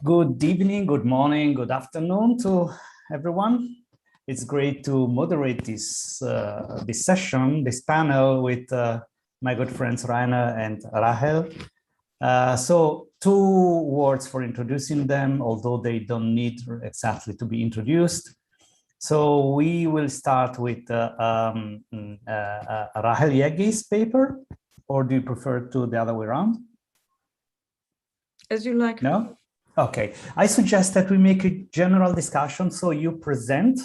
Good evening, good morning, good afternoon to everyone. It's great to moderate this session, this panel with my good friends Rainer and Rahel. So 2 words for introducing them, although they don't need exactly to be introduced. So we will start with Rahel Jaeggi's paper, or do you prefer to the other way around? As you like. No? Okay, I suggest that we make a general discussion. So you present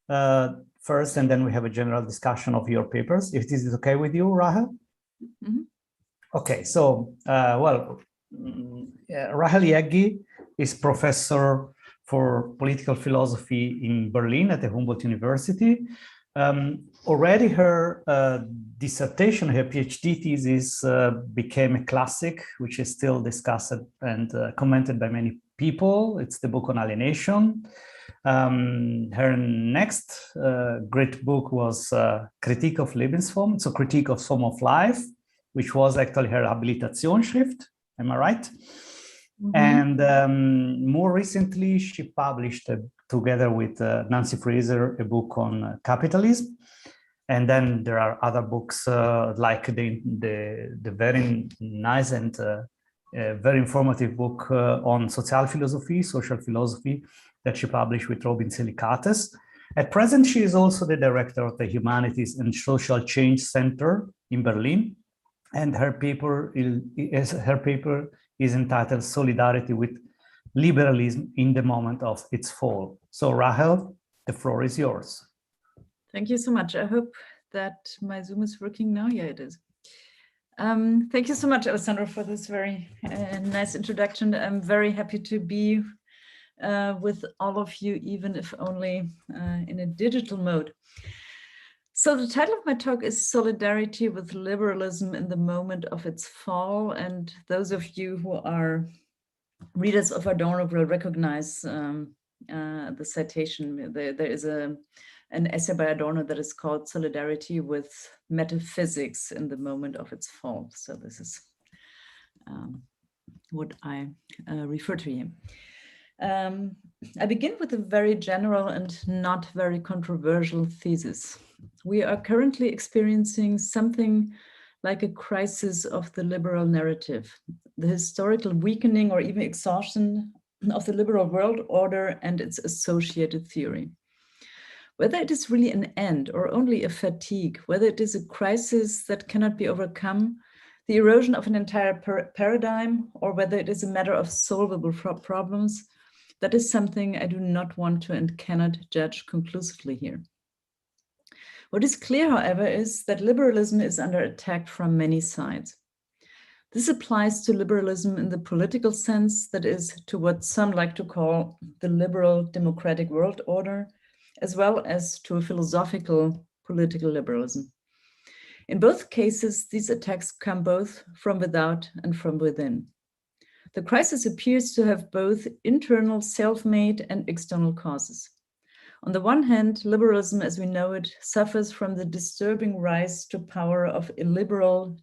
first, and then we have a general discussion of your papers. If this is okay with you, Rahel? Mm-hmm. Okay, so, Rahel Jaeggi is professor for political philosophy in Berlin at the Humboldt-Universität. Already her dissertation, her PhD thesis became a classic, which is still discussed and commented by many people. It's the book on alienation. Her next great book was Kritik of Lebensform, so Critique of Form of Life, which was actually her Habilitationsschrift. Am I right? Mm-hmm. And more recently, she published together with Nancy Fraser a book on capitalism. And then there are other books like the very nice and very informative book on social philosophy that she published with Robin Silicates. At present, she is also the director of the Humanities and Social Change Center in Berlin. And her paper is entitled Solidarity with Liberalism in the Moment of its Fall. So Rahel, the floor is yours. Thank you so much. I hope that my Zoom is working now. Yeah, it is. Thank you so much, Alessandro, for this very nice introduction. I'm very happy to be with all of you, even if only in a digital mode. So the title of my talk is Solidarity with Liberalism in the Moment of its Fall. And those of you who are readers of Adorno will recognize the citation. There is an essay by Adorno that is called Solidarity with Metaphysics in the Moment of its Fall. So this is what I refer to here. I begin with a very general and not very controversial thesis. We are currently experiencing something like a crisis of the liberal narrative, the historical weakening or even exhaustion of the liberal world order and its associated theory. Whether it is really an end or only a fatigue, whether it is a crisis that cannot be overcome, the erosion of an entire paradigm, or whether it is a matter of solvable problems, that is something I do not want to and cannot judge conclusively here. What is clear, however, is that liberalism is under attack from many sides. This applies to liberalism in the political sense, that is, to what some like to call the liberal democratic world order, as well as to a philosophical political liberalism. In both cases, these attacks come both from without and from within. The crisis appears to have both internal, self-made and external causes. On the one hand, liberalism as we know it suffers from the disturbing rise to power of illiberal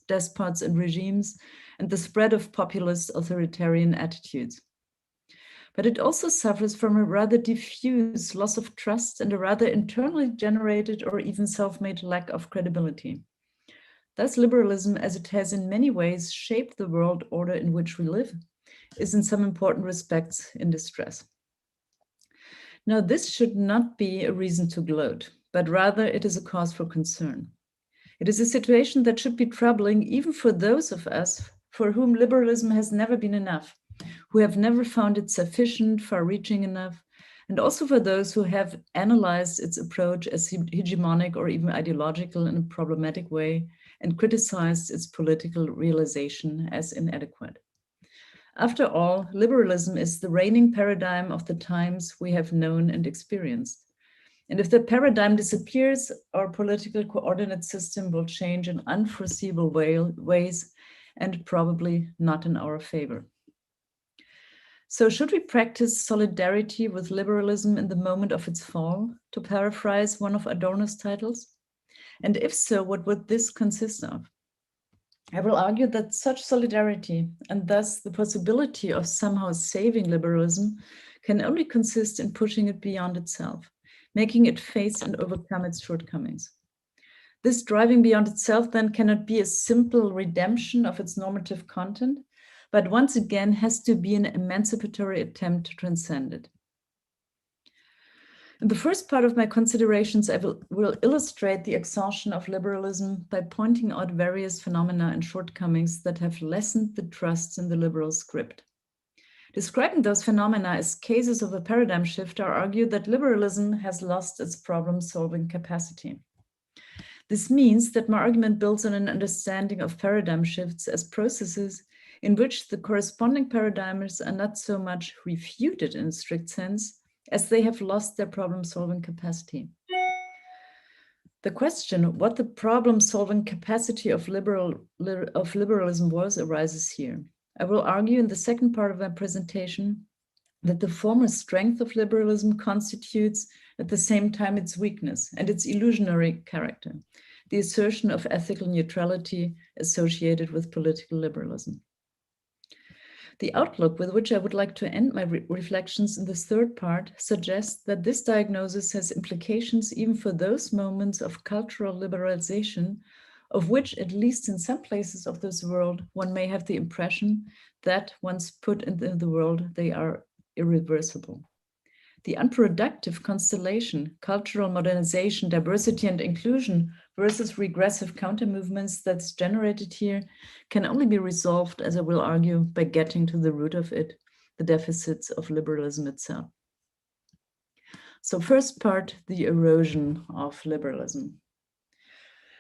despots and regimes and the spread of populist authoritarian attitudes. But it also suffers from a rather diffuse loss of trust and a rather internally generated or even self-made lack of credibility. Thus, liberalism, as it has in many ways shaped the world order in which we live, is in some important respects in distress. Now, this should not be a reason to gloat, but rather it is a cause for concern. It is a situation that should be troubling even for those of us for whom liberalism has never been enough, who have never found it sufficient, far-reaching enough, and also for those who have analyzed its approach as hegemonic or even ideological in a problematic way and criticized its political realization as inadequate. After all, liberalism is the reigning paradigm of the times we have known and experienced. And if the paradigm disappears, our political coordinate system will change in unforeseeable ways and probably not in our favor. So should we practice solidarity with liberalism in the moment of its fall, to paraphrase one of Adorno's titles? And if so, what would this consist of? I will argue that such solidarity, and thus the possibility of somehow saving liberalism, can only consist in pushing it beyond itself, making it face and overcome its shortcomings. This driving beyond itself then cannot be a simple redemption of its normative content, but once again has to be an emancipatory attempt to transcend it. In the first part of my considerations, I will illustrate the exhaustion of liberalism by pointing out various phenomena and shortcomings that have lessened the trust in the liberal script. Describing those phenomena as cases of a paradigm shift, I argue that liberalism has lost its problem-solving capacity. This means that my argument builds on an understanding of paradigm shifts as processes in which the corresponding paradigms are not so much refuted in a strict sense as they have lost their problem-solving capacity. The question what the problem-solving capacity of liberalism was arises here. I will argue in the second part of my presentation that the former strength of liberalism constitutes at the same time its weakness and its illusionary character, the assertion of ethical neutrality associated with political liberalism. The outlook with which I would like to end my reflections in this third part suggests that this diagnosis has implications even for those moments of cultural liberalization, of which, at least in some places of this world, one may have the impression that once put into the world, they are irreversible. The unproductive constellation, cultural modernization, diversity and inclusion versus regressive counter-movements that's generated here can only be resolved, as I will argue, by getting to the root of it, the deficits of liberalism itself. So first part, the erosion of liberalism.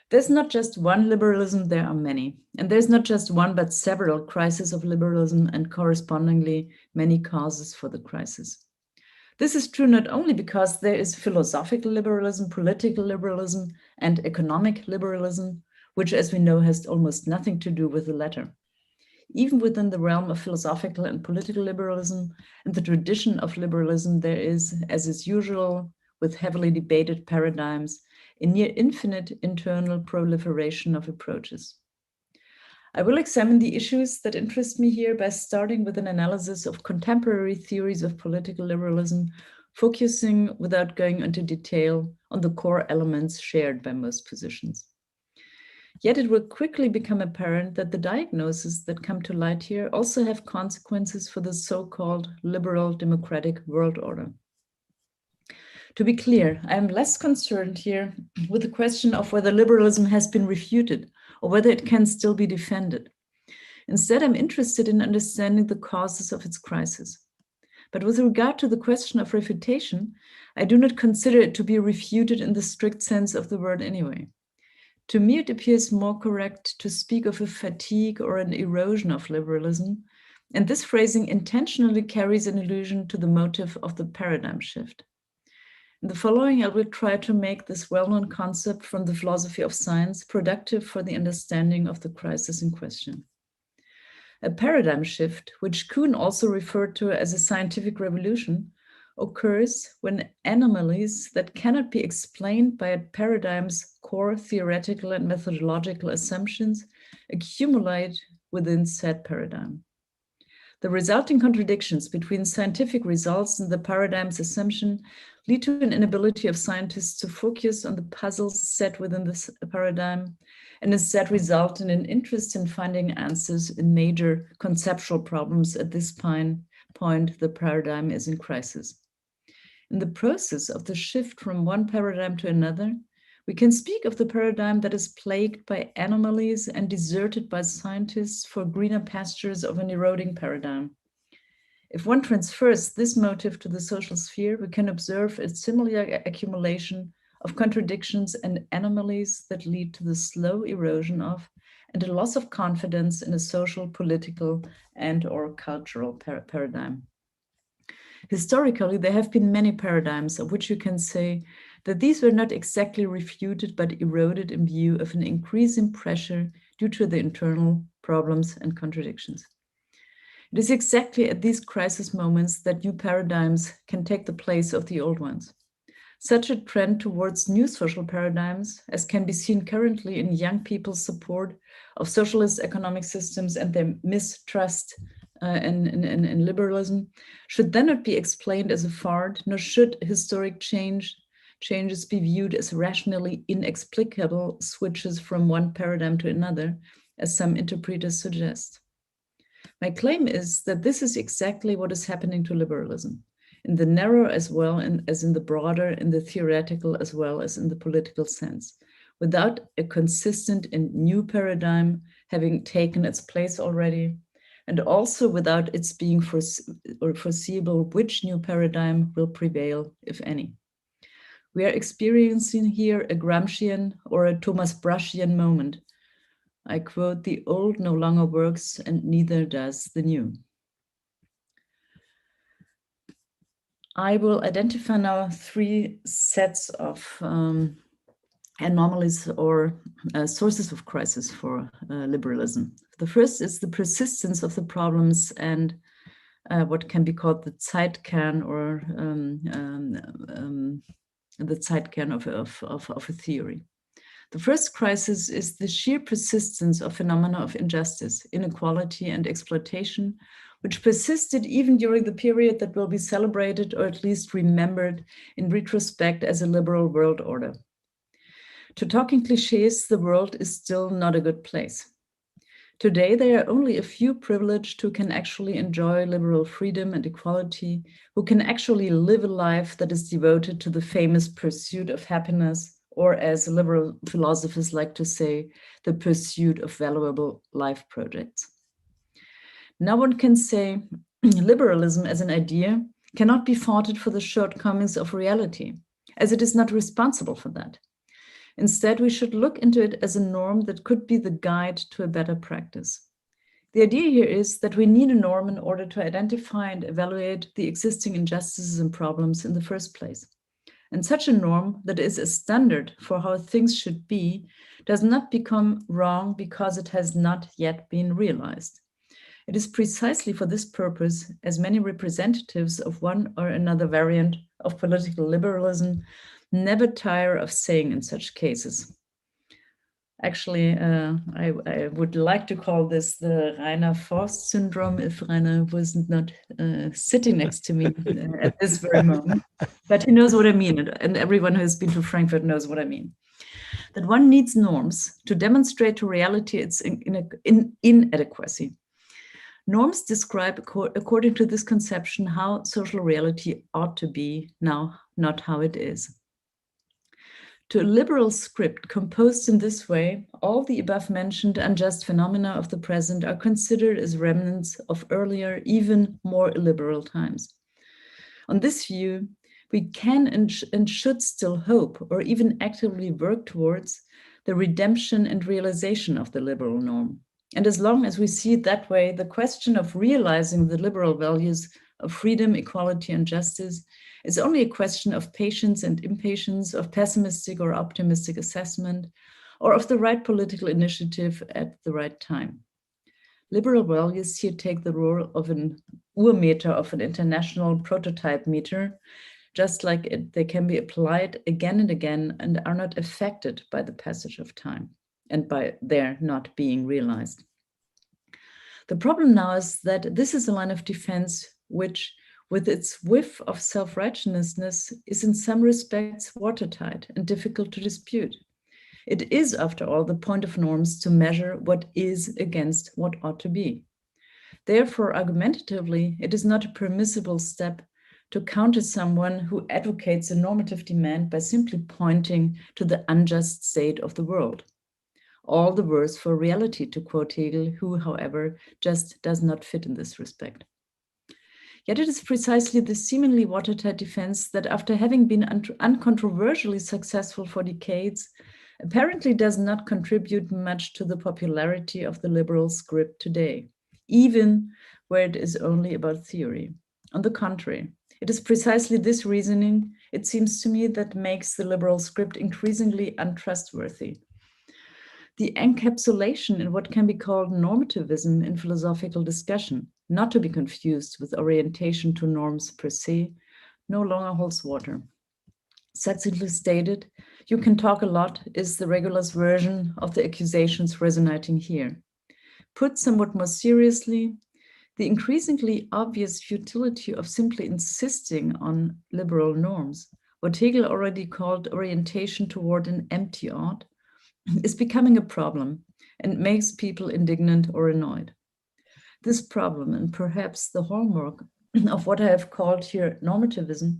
There's not just one liberalism, there are many. And there's not just one, but several crises of liberalism and correspondingly many causes for the crisis. This is true not only because there is philosophical liberalism, political liberalism, and economic liberalism, which, as we know, has almost nothing to do with the latter. Even within the realm of philosophical and political liberalism and the tradition of liberalism, there is, as is usual with heavily debated paradigms, a near infinite internal proliferation of approaches. I will examine the issues that interest me here by starting with an analysis of contemporary theories of political liberalism, focusing without going into detail on the core elements shared by most positions. Yet it will quickly become apparent that the diagnoses that come to light here also have consequences for the so-called liberal democratic world order. To be clear, I am less concerned here with the question of whether liberalism has been refuted or whether it can still be defended. Instead, I'm interested in understanding the causes of its crisis. But with regard to the question of refutation, I do not consider it to be refuted in the strict sense of the word anyway. To me, it appears more correct to speak of a fatigue or an erosion of liberalism, and this phrasing intentionally carries an allusion to the motive of the paradigm shift. In the following, I will try to make this well-known concept from the philosophy of science productive for the understanding of the crisis in question. A paradigm shift, which Kuhn also referred to as a scientific revolution, occurs when anomalies that cannot be explained by a paradigm's core theoretical and methodological assumptions accumulate within said paradigm. The resulting contradictions between scientific results and the paradigm's assumption lead to an inability of scientists to focus on the puzzles set within this paradigm, and instead result in an interest in finding answers in major conceptual problems. At this point, the paradigm is in crisis. In the process of the shift from one paradigm to another, we can speak of the paradigm that is plagued by anomalies and deserted by scientists for greener pastures of an eroding paradigm. If one transfers this motive to the social sphere, we can observe a similar accumulation of contradictions and anomalies that lead to the slow erosion of and a loss of confidence in a social, political, and/or cultural paradigm. Historically, there have been many paradigms of which you can say that these were not exactly refuted but eroded in view of an increasing pressure due to the internal problems and contradictions. It is exactly at these crisis moments that new paradigms can take the place of the old ones. Such a trend towards new social paradigms, as can be seen currently in young people's support of socialist economic systems and their mistrust in liberalism, should then not be explained as a fart, nor should historic changes be viewed as rationally inexplicable switches from one paradigm to another, as some interpreters suggest. My claim is that this is exactly what is happening to liberalism, in the narrow as well as in the broader, in the theoretical as well as in the political sense, without a consistent and new paradigm having taken its place already, and also without its being foreseeable which new paradigm will prevail, if any. We are experiencing here a Gramscian or a Thomas Bruschian moment. I quote, "The old no longer works and neither does the new." I will identify now three sets of anomalies or sources of crisis for liberalism. The first is the persistence of the problems and what can be called the Zeitkern or the Zeitkern of a theory. The first crisis is the sheer persistence of phenomena of injustice, inequality, and exploitation, which persisted even during the period that will be celebrated or at least remembered in retrospect as a liberal world order. To talk in cliches, the world is still not a good place. Today, there are only a few privileged who can actually enjoy liberal freedom and equality, who can actually live a life that is devoted to the famous pursuit of happiness, or as liberal philosophers like to say, the pursuit of valuable life projects. No one can say liberalism as an idea cannot be faulted for the shortcomings of reality, as it is not responsible for that. Instead, we should look into it as a norm that could be the guide to a better practice. The idea here is that we need a norm in order to identify and evaluate the existing injustices and problems in the first place. And such a norm that is a standard for how things should be does not become wrong because it has not yet been realized. It is precisely for this purpose, as many representatives of one or another variant of political liberalism never tire of saying in such cases. Actually, I would like to call this the Rainer Forst syndrome if Rainer was not sitting next to me at this very moment. But he knows what I mean, and everyone who has been to Frankfurt knows what I mean. That one needs norms to demonstrate to reality its inadequacy. Norms describe, according to this conception, how social reality ought to be now, not how it is. To a liberal script composed in this way, all the above-mentioned unjust phenomena of the present are considered as remnants of earlier, even more illiberal times. On this view, we can and should still hope, or even actively work towards, the redemption and realization of the liberal norm. And as long as we see it that way, the question of realizing the liberal values of freedom, equality, and justice is only a question of patience and impatience, of pessimistic or optimistic assessment, or of the right political initiative at the right time. Liberal values here take the role of an Urmeter, of an international prototype meter, just like they can be applied again and again and are not affected by the passage of time and by their not being realized. The problem now is that this is a line of defense which, with its whiff of self-righteousness, is in some respects watertight and difficult to dispute. It is, after all, the point of norms to measure what is against what ought to be. Therefore, argumentatively, it is not a permissible step to counter someone who advocates a normative demand by simply pointing to the unjust state of the world. All the worse for reality, to quote Hegel, who, however, just does not fit in this respect. Yet it is precisely this seemingly watertight defense that, after having been uncontroversially successful for decades, apparently does not contribute much to the popularity of the liberal script today, even where it is only about theory. On the contrary, it is precisely this reasoning, it seems to me, that makes the liberal script increasingly untrustworthy. The encapsulation in what can be called normativism in philosophical discussion, not to be confused with orientation to norms per se, no longer holds water. Succinctly stated, "You can talk a lot" is the Regular's version of the accusations resonating here. Put somewhat more seriously, the increasingly obvious futility of simply insisting on liberal norms, what Hegel already called orientation toward an empty ought, is becoming a problem and makes people indignant or annoyed. This problem, and perhaps the hallmark of what I have called here normativism,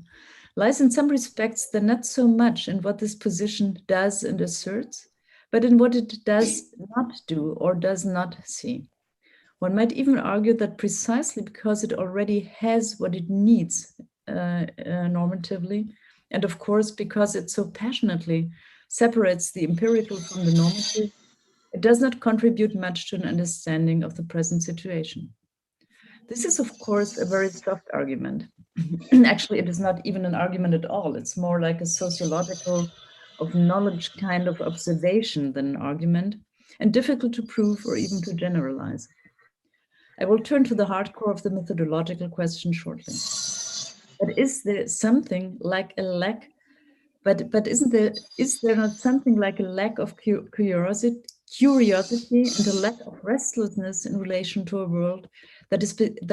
lies in some respects then not so much in what this position does and asserts, but in what it does not do or does not see. One might even argue that precisely because it already has what it needs normatively, and of course because it so passionately separates the empirical from the normative, it does not contribute much to an understanding of the present situation. This is, of course, a very soft argument. Actually, it is not even an argument at all. It's more like a sociological of knowledge kind of observation than an argument, and difficult to prove or even to generalize. I will turn to the hardcore of the methodological question shortly. But is there something like a lack? But is there not something like a lack of curiosity and a lack of restlessness in relation to a world that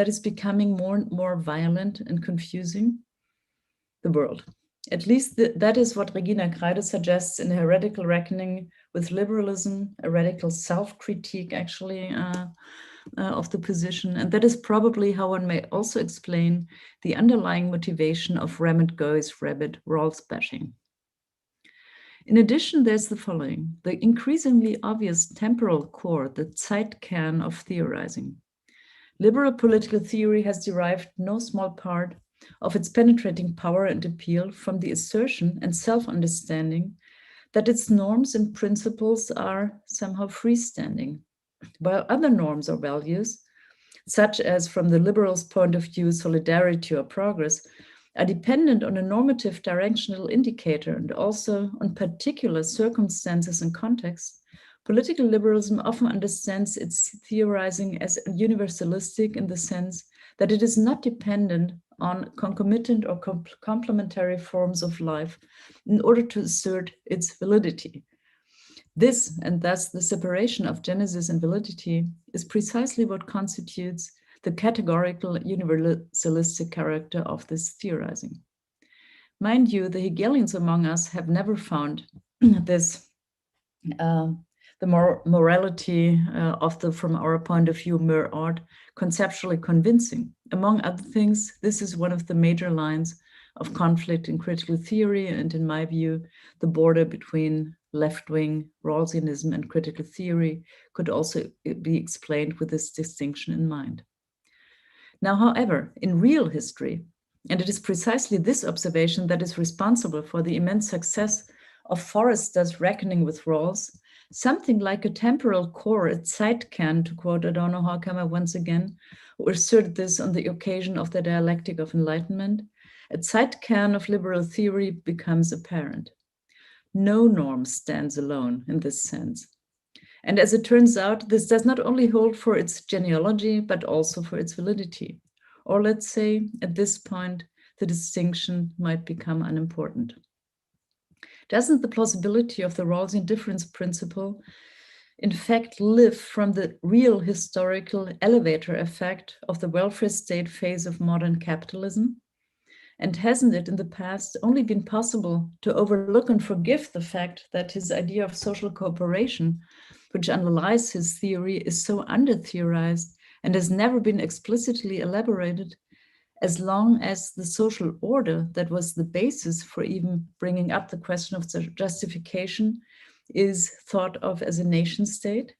is becoming more and more violent and confusing? The world. At least that is what Regina Kreide suggests in her Radical Reckoning with Liberalism, a radical self-critique actually of the position. And that is probably how one may also explain the underlying motivation of Ramit Goy's rabid Rawls bashing. In addition, there's the following: the increasingly obvious temporal core, the Zeitkern of theorizing. Liberal political theory has derived no small part of its penetrating power and appeal from the assertion and self-understanding that its norms and principles are somehow freestanding, while other norms or values, such as from the liberals' point of view, solidarity or progress, are dependent on a normative directional indicator and also on particular circumstances and contexts. Political liberalism often understands its theorizing as universalistic in the sense that it is not dependent on concomitant or complementary forms of life in order to assert its validity. This, and thus the separation of genesis and validity, is precisely what constitutes the categorical universalistic character of this theorizing. Mind you, the Hegelians among us have never found this the morality of the, from our point of view, mere art, conceptually convincing. Among other things, this is one of the major lines of conflict in critical theory, and in my view, the border between left-wing Rawlsianism and critical theory could also be explained with this distinction in mind. Now, however, in real history, and it is precisely this observation that is responsible for the immense success of Forster's reckoning with Rawls, something like a temporal core, a Zeitkern, to quote Adorno Horkheimer once again, who asserted this on the occasion of the dialectic of enlightenment, a Zeitkern of liberal theory becomes apparent. No norm stands alone in this sense. And as it turns out, this does not only hold for its genealogy, but also for its validity. Or let's say, at this point, the distinction might become unimportant. Doesn't the plausibility of the Rawlsian difference principle in fact live from the real historical elevator effect of the welfare state phase of modern capitalism? And hasn't it in the past only been possible to overlook and forgive the fact that his idea of social cooperation, which underlies his theory, is so under-theorized and has never been explicitly elaborated, as long as the social order that was the basis for even bringing up the question of justification is thought of as a nation state?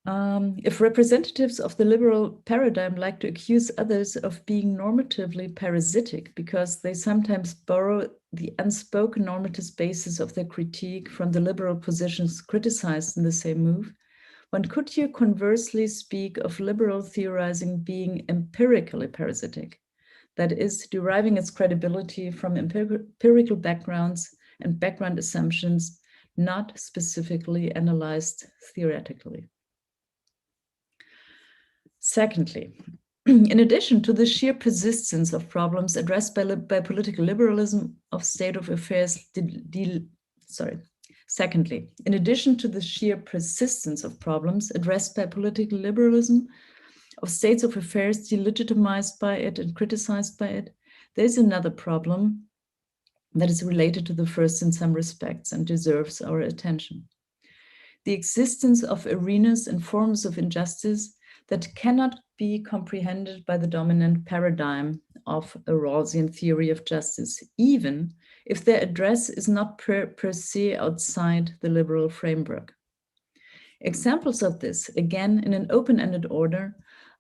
If representatives of the liberal paradigm like to accuse others of being normatively parasitic because they sometimes borrow the unspoken normative basis of their critique from the liberal positions criticized in the same move, one could here conversely speak of liberal theorizing being empirically parasitic, that is, deriving its credibility from empirical backgrounds and background assumptions not specifically analyzed theoretically. Secondly, In addition to the sheer persistence of problems addressed by political liberalism of state of affairs, secondly, in addition to the sheer persistence of problems addressed by political liberalism of states of affairs delegitimized by it and criticized by it, there's another problem that is related to the first in some respects and deserves our attention. The existence of arenas and forms of injustice that cannot be comprehended by the dominant paradigm of a Rawlsian theory of justice, even if their address is not per se outside the liberal framework. Examples of this, again in an open-ended order,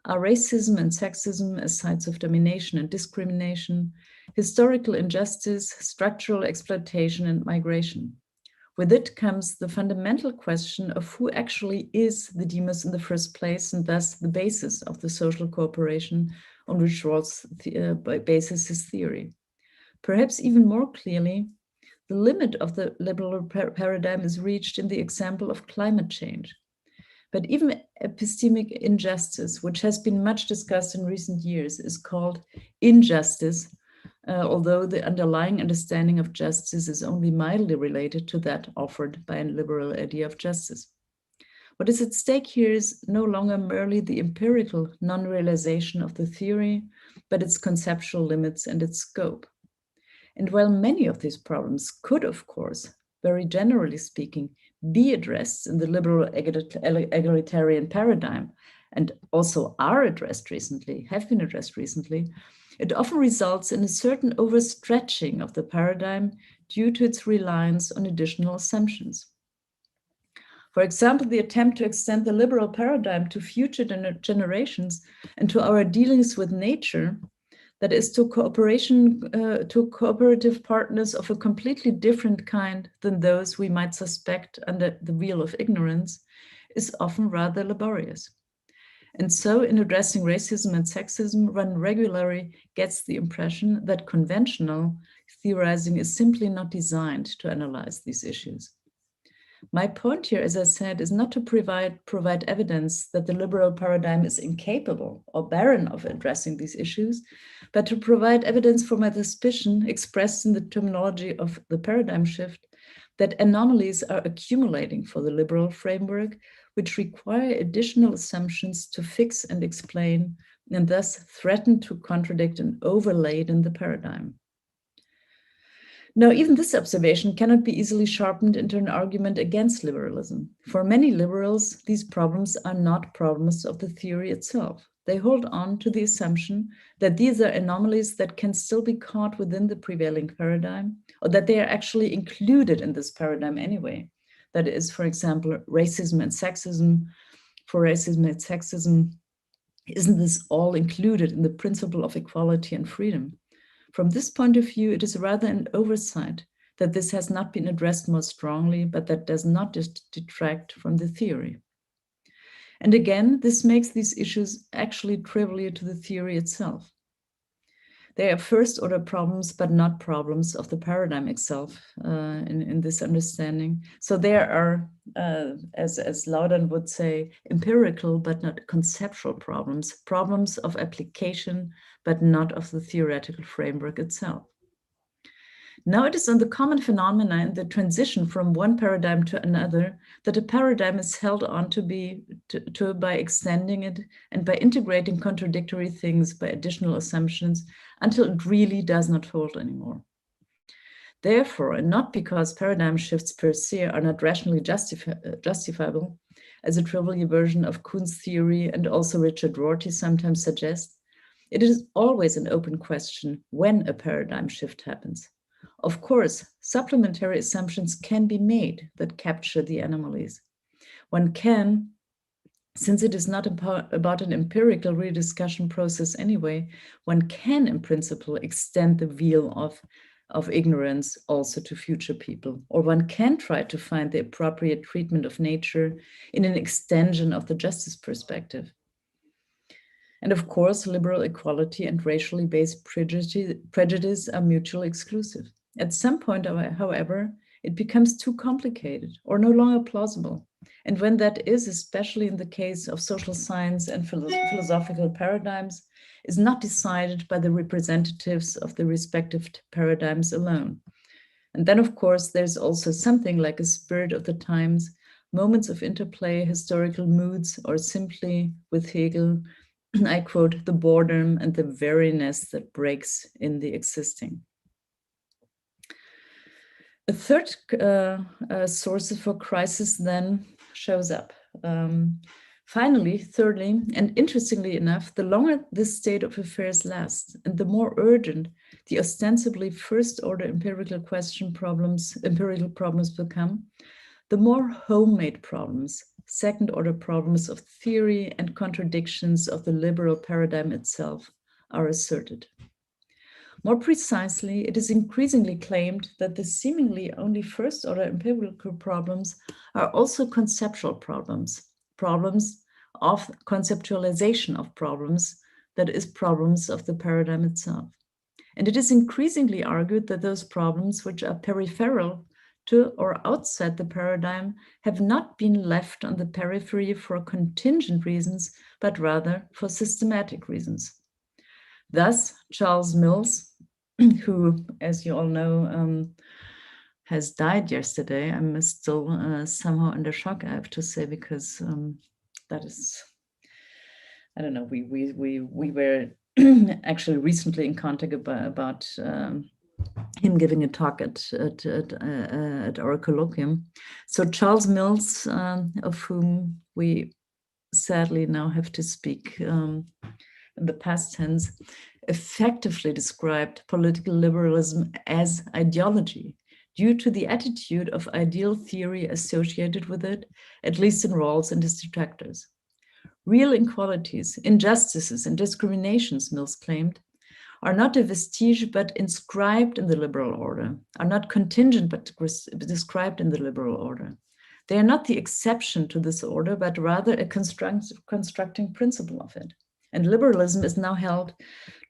are racism and sexism as sites of domination and discrimination, historical injustice, structural exploitation, and migration. With it comes the fundamental question of who actually is the demos in the first place, and thus the basis of the social cooperation on which Rawls bases his theory. Perhaps even more clearly, the limit of the liberal paradigm is reached in the example of climate change. But even epistemic injustice, which has been much discussed in recent years, is called injustice, although the underlying understanding of justice is only mildly related to that offered by a liberal idea of justice. What is at stake here is no longer merely the empirical non-realization of the theory, but its conceptual limits and its scope. And while many of these problems could, of course, very generally speaking, be addressed in the liberal egalitarian paradigm, and also are addressed recently, have been addressed recently, it often results in a certain overstretching of the paradigm due to its reliance on additional assumptions. For example, the attempt to extend the liberal paradigm to future generations and to our dealings with nature, that is to cooperative partners of a completely different kind than those we might suspect under the veil of ignorance, is often rather laborious. And so in addressing racism and sexism, one regularly gets the impression that conventional theorizing is simply not designed to analyze these issues. My point here, as I said, is not to provide evidence that the liberal paradigm is incapable or barren of addressing these issues, but to provide evidence for my suspicion, expressed in the terminology of the paradigm shift, that anomalies are accumulating for the liberal framework, which require additional assumptions to fix and explain, and thus threaten to contradict and overladen the paradigm. Now, even this observation cannot be easily sharpened into an argument against liberalism. For many liberals, these problems are not problems of the theory itself. They hold on to the assumption that these are anomalies that can still be caught within the prevailing paradigm, or that they are actually included in this paradigm anyway. That is, for example, racism and sexism. For racism and sexism, isn't this all included in the principle of equality and freedom? From this point of view, it is rather an oversight that this has not been addressed more strongly, but that does not just detract from the theory. And again, this makes these issues actually trivial to the theory itself. They are first-order problems, but not problems of the paradigm itself in this understanding. So there are, as Laudon would say, empirical but not conceptual problems, problems of application, but not of the theoretical framework itself. Now it is on the common phenomena in the transition from one paradigm to another that a paradigm is held on to by extending it and by integrating contradictory things by additional assumptions until it really does not hold anymore. Therefore, and not because paradigm shifts per se are not rationally justifiable, as a trivial version of Kuhn's theory and also Richard Rorty sometimes suggests, it is always an open question when a paradigm shift happens. Of course, supplementary assumptions can be made that capture the anomalies. One can, since it is not about an empirical rediscussion process anyway, one can in principle extend the veil of ignorance also to future people, or one can try to find the appropriate treatment of nature in an extension of the justice perspective. And of course, liberal equality and racially based prejudice are mutually exclusive. At some point, however, it becomes too complicated or no longer plausible. And when that is, especially in the case of social science and philosophical paradigms, is not decided by the representatives of the respective paradigms alone. And then, of course, there's also something like a spirit of the times, moments of interplay, historical moods, or simply, with Hegel, I quote, the boredom and the weariness that breaks in the existing. A third source for crisis then shows up. Finally, thirdly, and interestingly enough, the longer this state of affairs lasts and the more urgent the ostensibly first-order empirical problems become, the more homemade problems, second-order problems of theory and contradictions of the liberal paradigm itself are asserted. More precisely, it is increasingly claimed that the seemingly only first-order empirical problems are also conceptual problems, problems of conceptualization of problems, that is, problems of the paradigm itself. And it is increasingly argued that those problems which are peripheral to or outside the paradigm have not been left on the periphery for contingent reasons, but rather for systematic reasons. Thus, Charles Mills, who, as you all know, has died yesterday. I'm still somehow under shock, I have to say, because that is, I don't know, we were actually recently in contact about him giving a talk at our colloquium. So Charles Mills, of whom we sadly now have to speak in the past tense, effectively described political liberalism as ideology due to the attitude of ideal theory associated with it, at least in Rawls and his detractors. Real inequalities, injustices, and discriminations, Mills claimed, are not a vestige but inscribed in the liberal order, are not contingent but described in the liberal order. They are not the exception to this order, but rather a constructing principle of it. And liberalism is now held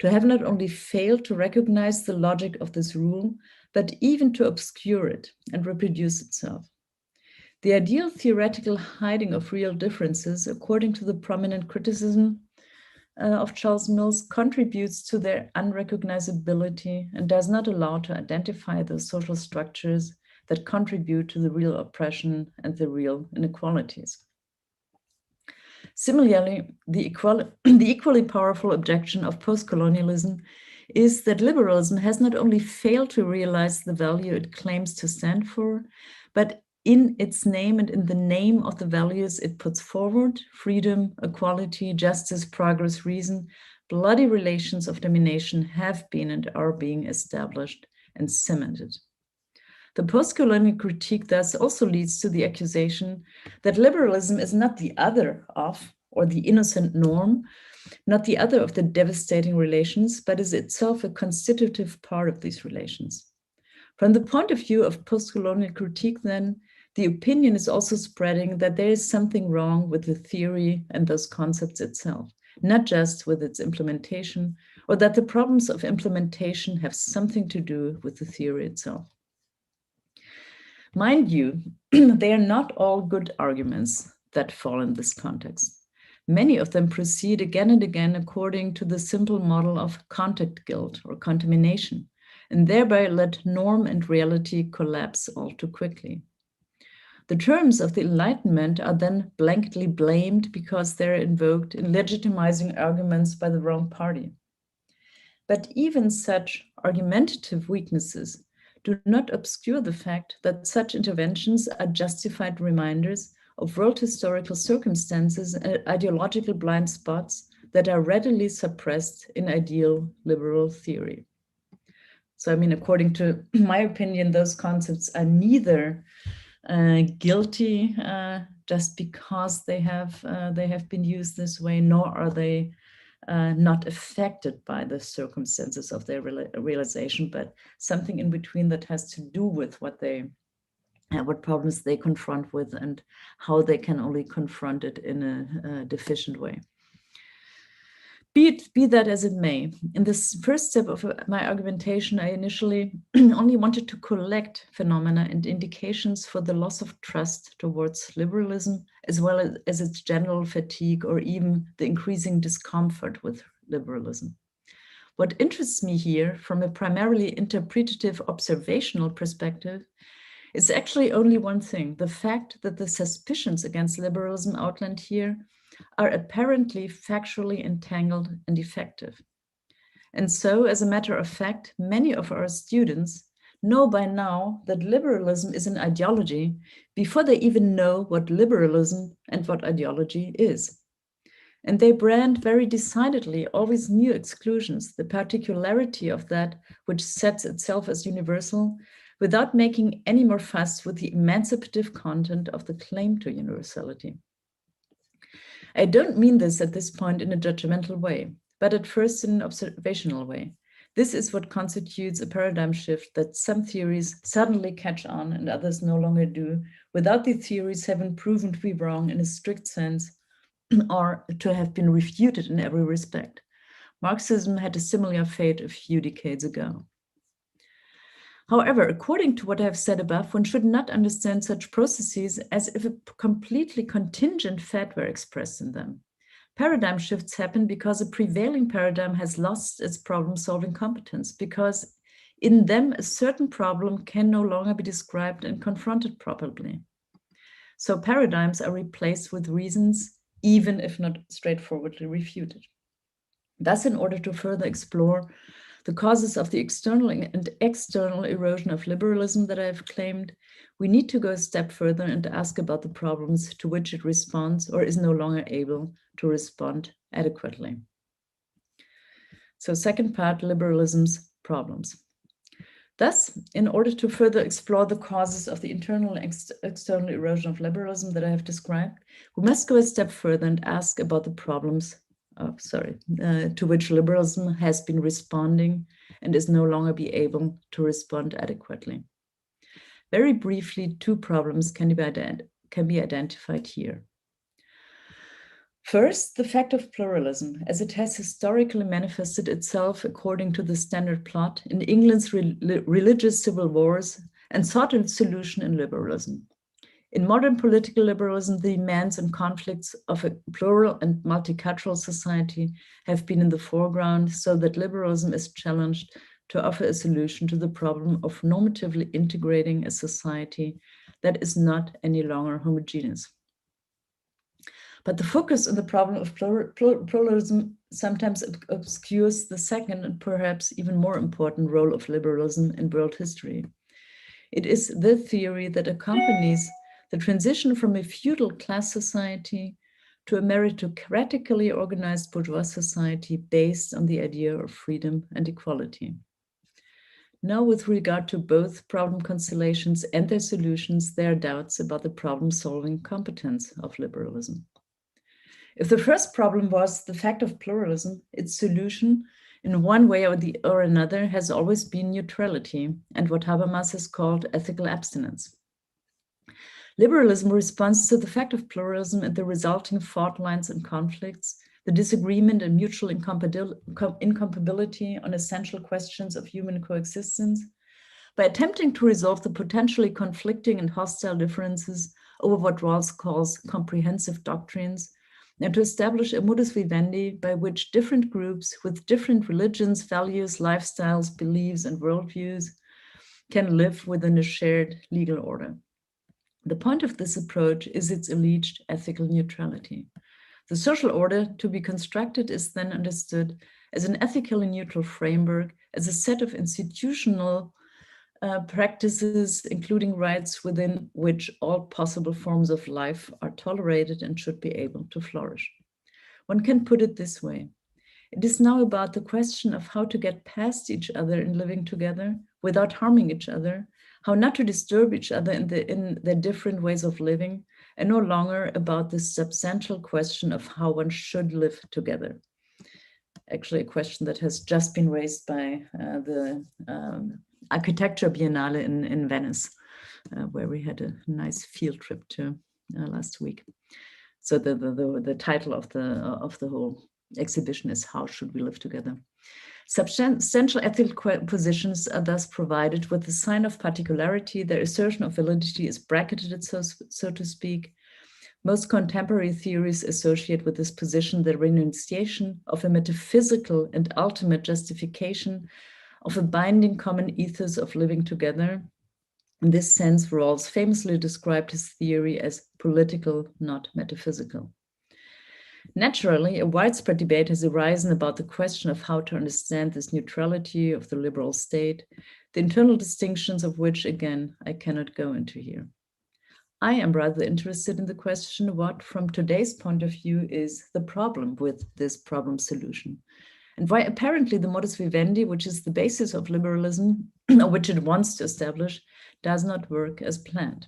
to have not only failed to recognize the logic of this rule, but even to obscure it and reproduce itself. The ideal theoretical hiding of real differences, according to the prominent criticism of Charles Mills, contributes to their unrecognizability and does not allow to identify those social structures that contribute to the real oppression and the real inequalities. Similarly, the equally powerful objection of post-colonialism is that liberalism has not only failed to realize the value it claims to stand for, but in its name and in the name of the values it puts forward, freedom, equality, justice, progress, reason, bloody relations of domination have been and are being established and cemented. The post-colonial critique thus also leads to the accusation that liberalism is not the other of, or the innocent norm, not the other of the devastating relations, but is itself a constitutive part of these relations. From the point of view of post-colonial critique, then, the opinion is also spreading that there is something wrong with the theory and those concepts itself, not just with its implementation, or that the problems of implementation have something to do with the theory itself. Mind you, they are not all good arguments that fall in this context. Many of them proceed again and again according to the simple model of contact guilt or contamination, and thereby let norm and reality collapse all too quickly. The terms of the Enlightenment are then blankly blamed because they're invoked in legitimizing arguments by the wrong party. But even such argumentative weaknesses do not obscure the fact that such interventions are justified reminders of world historical circumstances and ideological blind spots that are readily suppressed in ideal liberal theory. So, I mean, according to my opinion, those concepts are neither guilty just because they have been used this way, nor are they not affected by the circumstances of their realization, but something in between that has to do with what problems they confront with and how they can only confront it in a deficient way. Be that as it may, in this first step of my argumentation, I initially only wanted to collect phenomena and indications for the loss of trust towards liberalism, as well as its general fatigue or even the increasing discomfort with liberalism. What interests me here from a primarily interpretative observational perspective is actually only one thing: the fact that the suspicions against liberalism outlined here are apparently factually entangled and effective. And so, as a matter of fact, many of our students know by now that liberalism is an ideology before they even know what liberalism and what ideology is. And they brand very decidedly always new exclusions, the particularity of that which sets itself as universal, without making any more fuss with the emancipative content of the claim to universality. I don't mean this at this point in a judgmental way, but at first in an observational way. This is what constitutes a paradigm shift, that some theories suddenly catch on and others no longer do, without the theories having proven to be wrong in a strict sense or to have been refuted in every respect. Marxism had a similar fate a few decades ago. However, according to what I have said above, one should not understand such processes as if a completely contingent fate were expressed in them. Paradigm shifts happen because a prevailing paradigm has lost its problem-solving competence, because in them a certain problem can no longer be described and confronted properly. So paradigms are replaced with reasons, even if not straightforwardly refuted. Thus, in order to further explore the causes of the external and external erosion of liberalism that I have claimed, we need to go a step further and ask about the problems to which it responds or is no longer able to respond adequately. So, second part, liberalism's problems. Thus, in order to further explore the causes of the internal and external erosion of liberalism that I have described, we must go a step further and ask about the problems to which liberalism has been responding and is no longer be able to respond adequately. Very briefly, two problems can be identified here. First, the fact of pluralism, as it has historically manifested itself according to the standard plot in England's religious civil wars and sought a solution in liberalism. In modern political liberalism, the demands and conflicts of a plural and multicultural society have been in the foreground, so that liberalism is challenged to offer a solution to the problem of normatively integrating a society that is not any longer homogeneous. But the focus on the problem of pluralism sometimes obscures the second and perhaps even more important role of liberalism in world history. It is the theory that accompanies the transition from a feudal class society to a meritocratically organized bourgeois society based on the idea of freedom and equality. Now, with regard to both problem constellations and their solutions, there are doubts about the problem-solving competence of liberalism. If the first problem was the fact of pluralism, its solution in one way or another has always been neutrality and what Habermas has called ethical abstinence. Liberalism responds to the fact of pluralism and the resulting fault lines and conflicts, the disagreement and mutual incompatibility on essential questions of human coexistence, by attempting to resolve the potentially conflicting and hostile differences over what Rawls calls comprehensive doctrines, and to establish a modus vivendi by which different groups with different religions, values, lifestyles, beliefs, and worldviews can live within a shared legal order. The point of this approach is its alleged ethical neutrality. The social order to be constructed is then understood as an ethically neutral framework, as a set of institutional practices, including rights within which all possible forms of life are tolerated and should be able to flourish. One can put it this way. It is now about the question of how to get past each other in living together without harming each other, how not to disturb each other in their different ways of living, and no longer about the substantial question of how one should live together. Actually, a question that has just been raised by the Architecture Biennale in Venice, where we had a nice field trip to last week. So the title of the whole exhibition is How Should We Live Together? Substantial ethical positions are thus provided with the sign of particularity. Their assertion of validity is bracketed, so to speak. Most contemporary theories associate with this position the renunciation of a metaphysical and ultimate justification of a binding common ethos of living together. In this sense, Rawls famously described his theory as political, not metaphysical. Naturally, a widespread debate has arisen about the question of how to understand this neutrality of the liberal state, the internal distinctions of which, again, I cannot go into here. I am rather interested in the question what, from today's point of view, is the problem with this problem solution, and why apparently the modus vivendi, which is the basis of liberalism, or which it wants to establish, does not work as planned.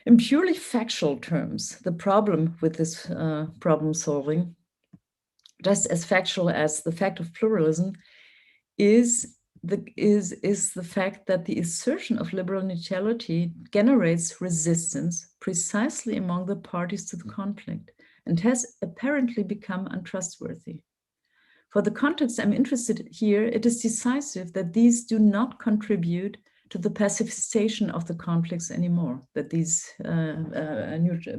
In purely factual terms, the problem with this problem solving, just as factual as the fact of pluralism, is the fact that the assertion of liberal neutrality generates resistance precisely among the parties to the conflict and has apparently become untrustworthy. For the context I'm interested here, it is decisive that these do not contribute to the pacification of the conflicts anymore, that these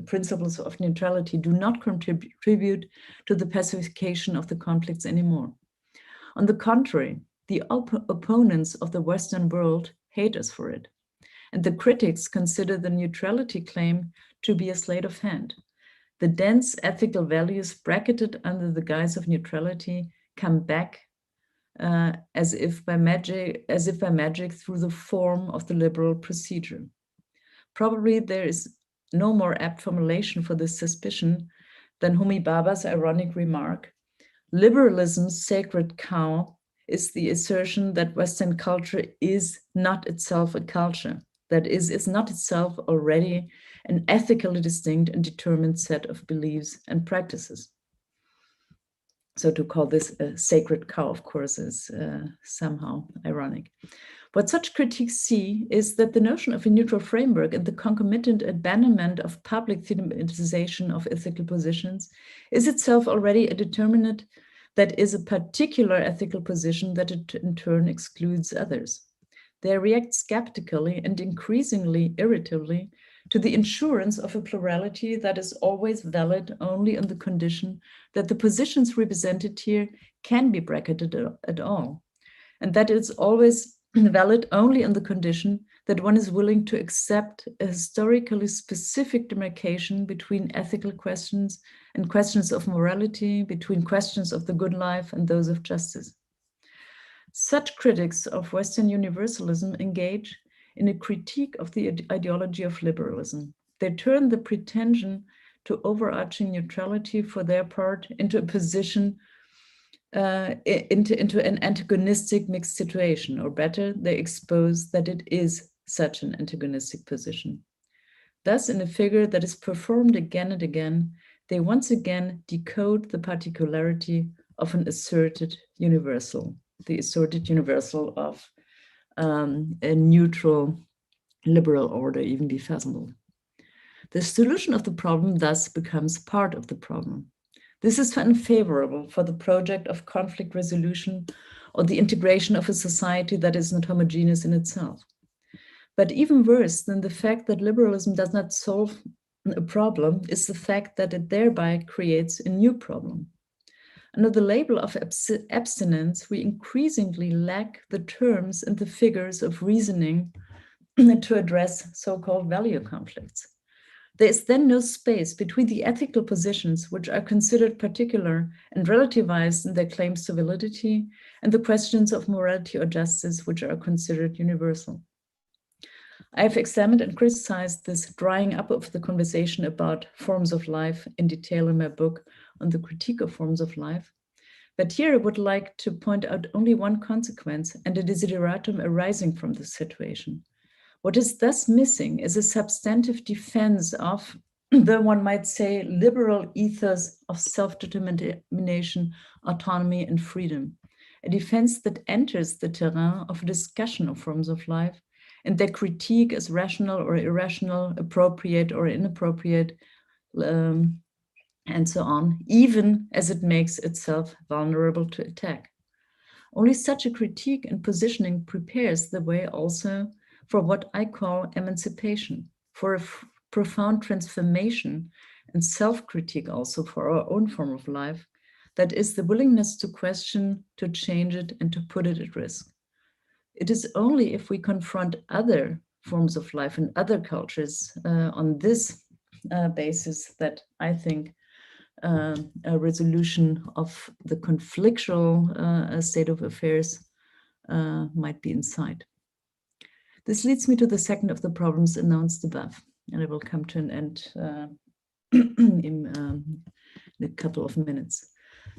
principles of neutrality do not contribute to the pacification of the conflicts anymore. On the contrary, the opponents of the Western world hate us for it, and the critics consider the neutrality claim to be a sleight of hand. The dense ethical values bracketed under the guise of neutrality come back as if by magic through the form of the liberal procedure. Probably there is no more apt formulation for this suspicion than Homi Bhabha's ironic remark: liberalism's sacred cow is the assertion that Western culture is not itself a culture, that is not itself already an ethically distinct and determined set of beliefs and practices. So to call this a sacred cow, of course, is somehow ironic. What such critiques see is that the notion of a neutral framework and the concomitant abandonment of public thematization of ethical positions is itself already a determinant that is a particular ethical position that in turn excludes others. They react skeptically and increasingly irritably to the assurance of a plurality that is always valid only on the condition that the positions represented here can be bracketed at all, and that it's always valid only on the condition that one is willing to accept a historically specific demarcation between ethical questions and questions of morality, between questions of the good life and those of justice. Such critics of Western universalism engage in a critique of the ideology of liberalism. They turn the pretension to overarching neutrality for their part into a position, into an antagonistic mixed situation, or better, they expose that it is such an antagonistic position. Thus, in a figure that is performed again and again, they once again decode the particularity of an asserted universal, the asserted universal of a neutral liberal order, even be fathomable. The solution of the problem thus becomes part of the problem. This is unfavorable for the project of conflict resolution or the integration of a society that is not homogeneous in itself. But even worse than the fact that liberalism does not solve a problem is the fact that it thereby creates a new problem. Under the label of abstinence, we increasingly lack the terms and the figures of reasoning to address so-called value conflicts. There is then no space between the ethical positions which are considered particular and relativized in their claims to validity and the questions of morality or justice which are considered universal. I have examined and criticized this drying up of the conversation about forms of life in detail in my book on the critique of forms of life. But here I would like to point out only one consequence and a desideratum arising from this situation. What is thus missing is a substantive defense of the, one might say, liberal ethos of self-determination, autonomy, and freedom, a defense that enters the terrain of discussion of forms of life and their critique as rational or irrational, appropriate or inappropriate, and so on, even as it makes itself vulnerable to attack. Only such a critique and positioning prepares the way also for what I call emancipation, for a profound transformation and self-critique also for our own form of life, that is the willingness to question, to change it, and to put it at risk. It is only if we confront other forms of life and other cultures on this basis that I think a resolution of the conflictual state of affairs might be in sight. This leads me to the second of the problems announced above, and I will come to an end in a couple of minutes.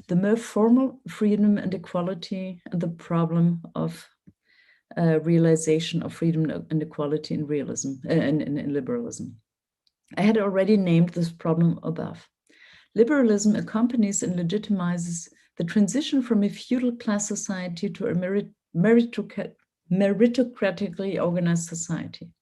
The more formal freedom and equality and the problem of realization of freedom and equality in realism, in liberalism. I had already named this problem above. Liberalism accompanies and legitimizes the transition from a feudal class society to a meritocratically organized society.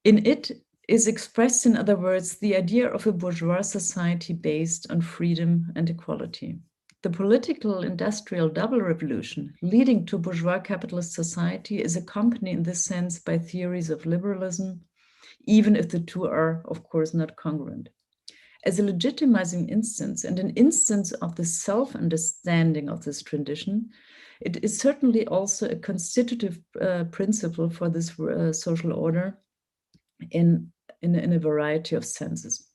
In it is expressed, in other words, the idea of a bourgeois society based on freedom and equality. The political industrial double revolution leading to bourgeois capitalist society is accompanied in this sense by theories of liberalism, even if the two are, of course, not congruent. As a legitimizing instance and an instance of the self-understanding of this tradition, it is certainly also a constitutive principle for this social order in a variety of senses.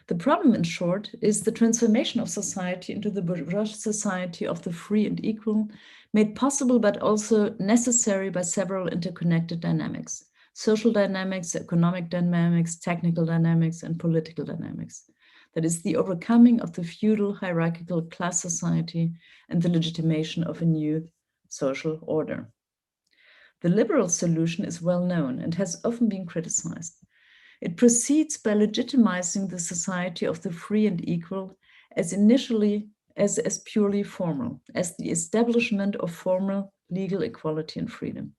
The problem, in short, is the transformation of society into the bourgeois society of the free and equal, made possible but also necessary by several interconnected dynamics: social dynamics, economic dynamics, technical dynamics, and political dynamics. That is the overcoming of the feudal hierarchical class society and the legitimation of a new social order. The liberal solution is well known and has often been criticized. It proceeds by legitimizing the society of the free and equal as initially as purely formal, as the establishment of formal legal equality and freedom.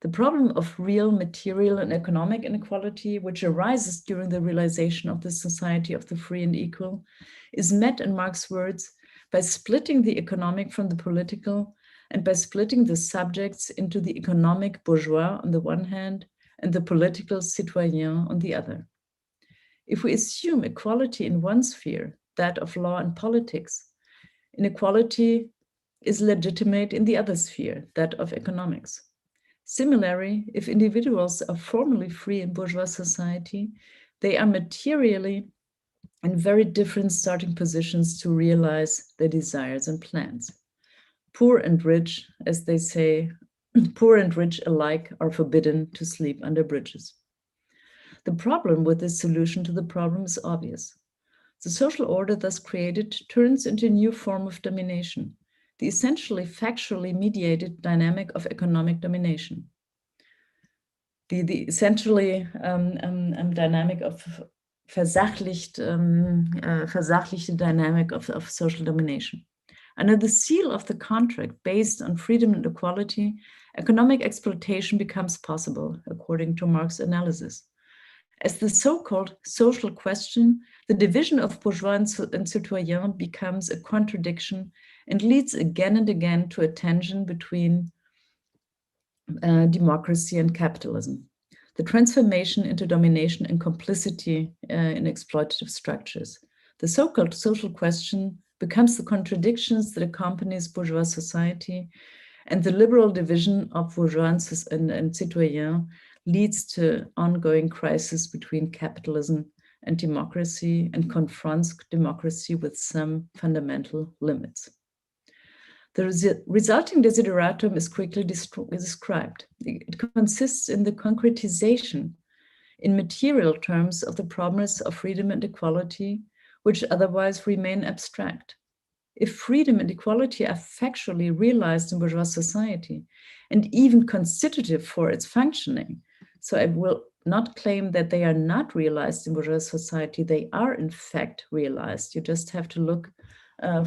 The problem of real material and economic inequality, which arises during the realization of the society of the free and equal, is met, in Marx's words, by splitting the economic from the political and by splitting the subjects into the economic bourgeois on the one hand and the political citoyen on the other. If we assume equality in one sphere, that of law and politics, inequality is legitimate in the other sphere, that of economics. Similarly, if individuals are formally free in bourgeois society, they are materially in very different starting positions to realize their desires and plans. Poor and rich, as they say, poor and rich alike are forbidden to sleep under bridges. The problem with this solution to the problem is obvious. The social order thus created turns into a new form of domination, the essentially factually mediated dynamic of economic domination. The essentially dynamic of versachlichte dynamic of social domination. Under the seal of the contract based on freedom and equality, economic exploitation becomes possible, according to Marx's analysis. As the so-called social question, the division of bourgeois and citoyen becomes a contradiction and leads again and again to a tension between democracy and capitalism, the transformation into domination and complicity in exploitative structures. The so-called social question becomes the contradictions that accompanies bourgeois society, and the liberal division of bourgeois and citoyen leads to ongoing crisis between capitalism and democracy and confronts democracy with some fundamental limits. The resulting desideratum is quickly described. It consists in the concretization in material terms of the promise of freedom and equality, which otherwise remain abstract. If freedom and equality are factually realized in bourgeois society and even constitutive for its functioning, so I will not claim that they are not realized in bourgeois society, they are in fact realized. You just have to look,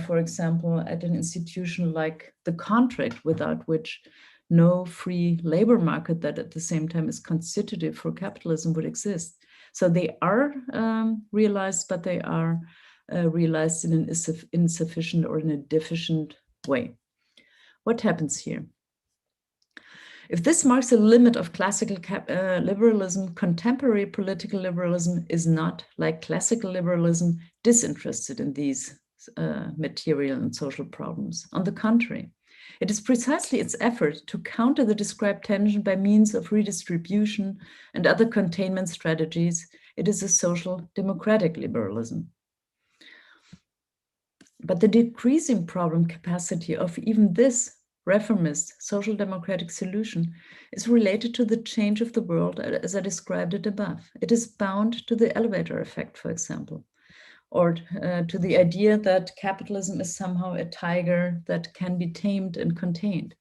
for example, at an institution like the contract, without which no free labor market that at the same time is constitutive for capitalism would exist. So they are realized, but they are realized in an insufficient or in a deficient way. What happens here? If this marks a limit of classical liberalism, contemporary political liberalism is not, like classical liberalism, disinterested in these material and social problems. On the contrary, it is precisely its effort to counter the described tension by means of redistribution and other containment strategies. It is a social democratic liberalism. But the decreasing problem capacity of even this reformist social democratic solution is related to the change of the world as I described it above. It is bound to the elevator effect, for example, or to the idea that capitalism is somehow a tiger that can be tamed and contained.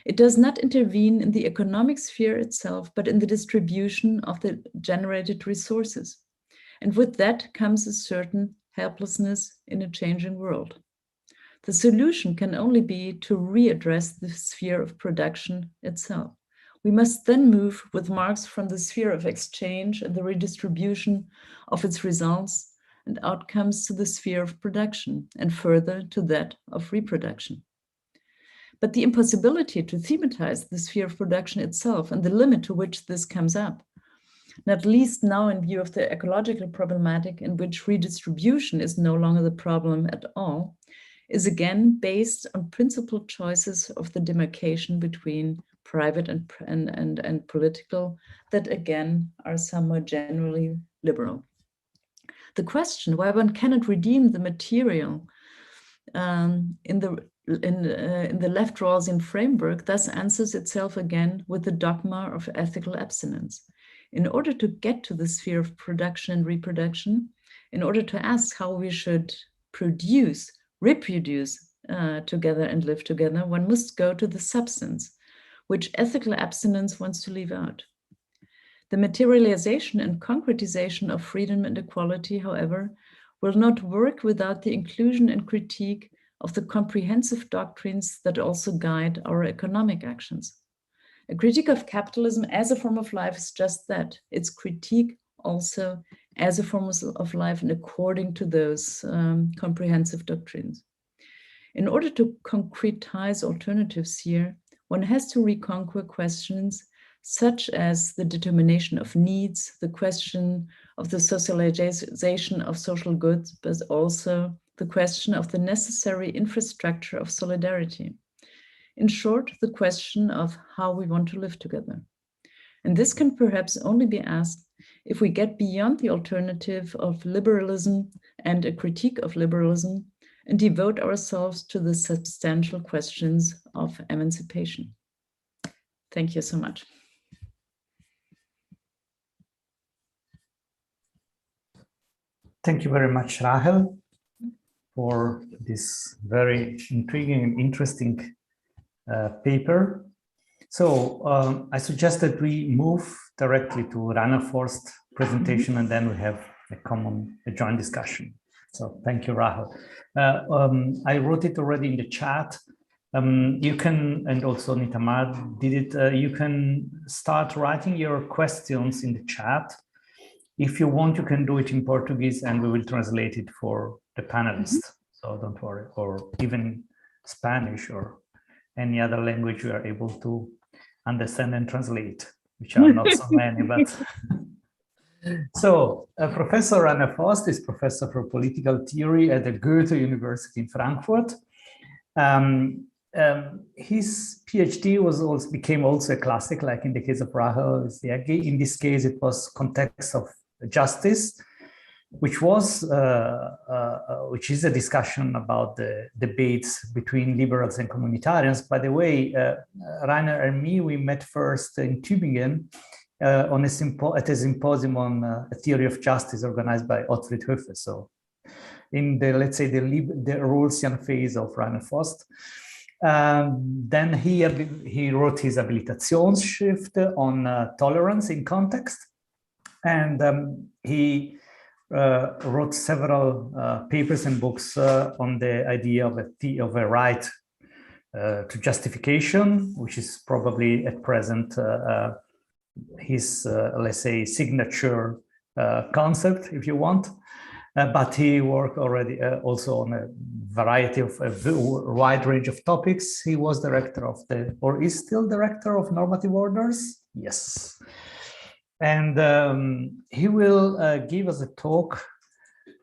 It does not intervene in the economic sphere itself, but in the distribution of the generated resources. And with that comes a certain helplessness in a changing world. The solution can only be to readdress the sphere of production itself. We must then move with Marx from the sphere of exchange and the redistribution of its results and outcomes to the sphere of production, and further to that of reproduction. But the impossibility to thematize the sphere of production itself and the limit to which this comes up, not least now in view of the ecological problematic in which redistribution is no longer the problem at all, is again based on principled choices of the demarcation between private and political that again are somewhat generally liberal. The question why one cannot redeem the material in the left Rawlsian framework thus answers itself again with the dogma of ethical abstinence. In order to get to the sphere of production and reproduction, in order to ask how we should produce, reproduce together and live together, one must go to the substance, which ethical abstinence wants to leave out. The materialization and concretization of freedom and equality, however, will not work without the inclusion and critique of the comprehensive doctrines that also guide our economic actions. A critique of capitalism as a form of life is just that. It's critique also as a form of life and according to those comprehensive doctrines. In order to concretize alternatives here, one has to reconquer questions such as the determination of needs, the question of the socialization of social goods, but also the question of the necessary infrastructure of solidarity. In short, the question of how we want to live together. And this can perhaps only be asked if we get beyond the alternative of liberalism and a critique of liberalism and devote ourselves to the substantial questions of emancipation. Thank you so much. Thank you very much, Rahel, for this very intriguing and interesting paper. So I suggest that we move directly to Forst's presentation, and then we have a joint discussion. So thank you, Rahel. I wrote it already in the chat. You can, and also Nitamar did it, you can start writing your questions in the chat. If you want, you can do it in Portuguese and we will translate it for the panelists. So don't worry, or even Spanish or any other language you are able to understand and translate, which are not so many, but... So Professor Rainer Forst is professor for political theory at the Goethe-Universität in Frankfurt. His PhD became also a classic, like in the case of Rahel, Jaeggi. In this case, it was context of justice, which is a discussion about the debates between liberals and communitarians. By the way, Rainer and me, we met first in Tübingen at a symposium on a theory of justice organized by Ottfried Höfe. So in the, let's say, the Rawlsian phase of Rainer Forst. Then he wrote his Habilitationsschrift on tolerance in context. And he wrote several papers and books on the idea of a right to justification, which is probably at present his, let's say, signature concept, if you want. But he worked already also on a variety of a wide range of topics. He was director of or is still director of normative orders. Yes. And he will give us a talk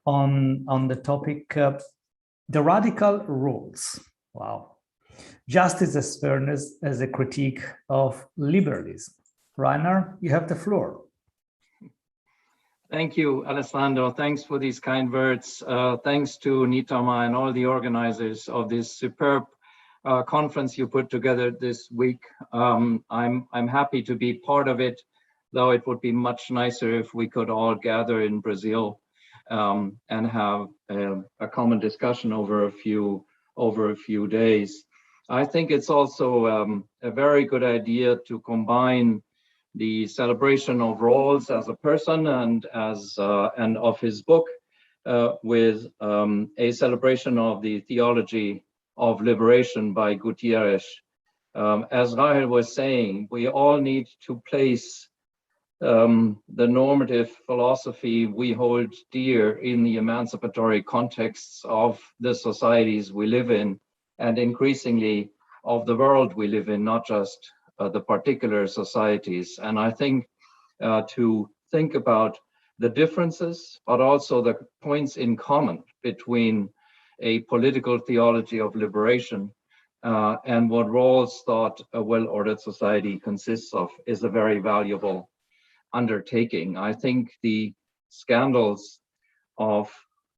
on the topic, the radical rules. Wow. Justice as fairness as a critique of liberalism. Rainer, you have the floor. Thank you, Alessandro. Thanks for these kind words. Thanks to Nitama and all the organizers of this superb conference you put together this week. I'm happy to be part of it, though it would be much nicer if we could all gather in Brazil and have a common discussion over a few days. I think it's also a very good idea to combine the celebration of Rawls as a person and of his book with a celebration of the theology of liberation by Gutierrez. As Rahel was saying, we all need to place the normative philosophy we hold dear in the emancipatory contexts of the societies we live in, and increasingly of the world we live in, not just the particular societies. And I think to think about the differences, but also the points in common between a political theology of liberation and what Rawls thought a well-ordered society consists of is a very valuable undertaking. I think the scandals of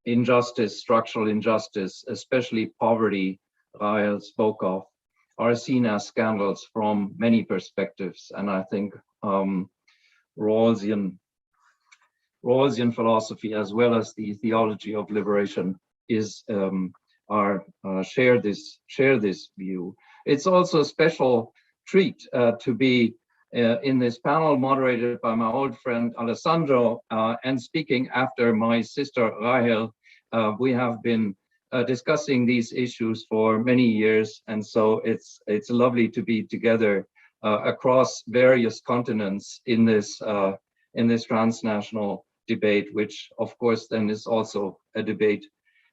injustice, structural injustice, especially poverty, Rahel spoke of, are seen as scandals from many perspectives. And I think Rawlsian philosophy, as well as the theology of liberation, share this view. It's also a special treat to be in this panel moderated by my old friend Alessandro and speaking after my sister Rahel. We have been discussing these issues for many years, and so it's lovely to be together across various continents in this transnational debate, which of course then is also a debate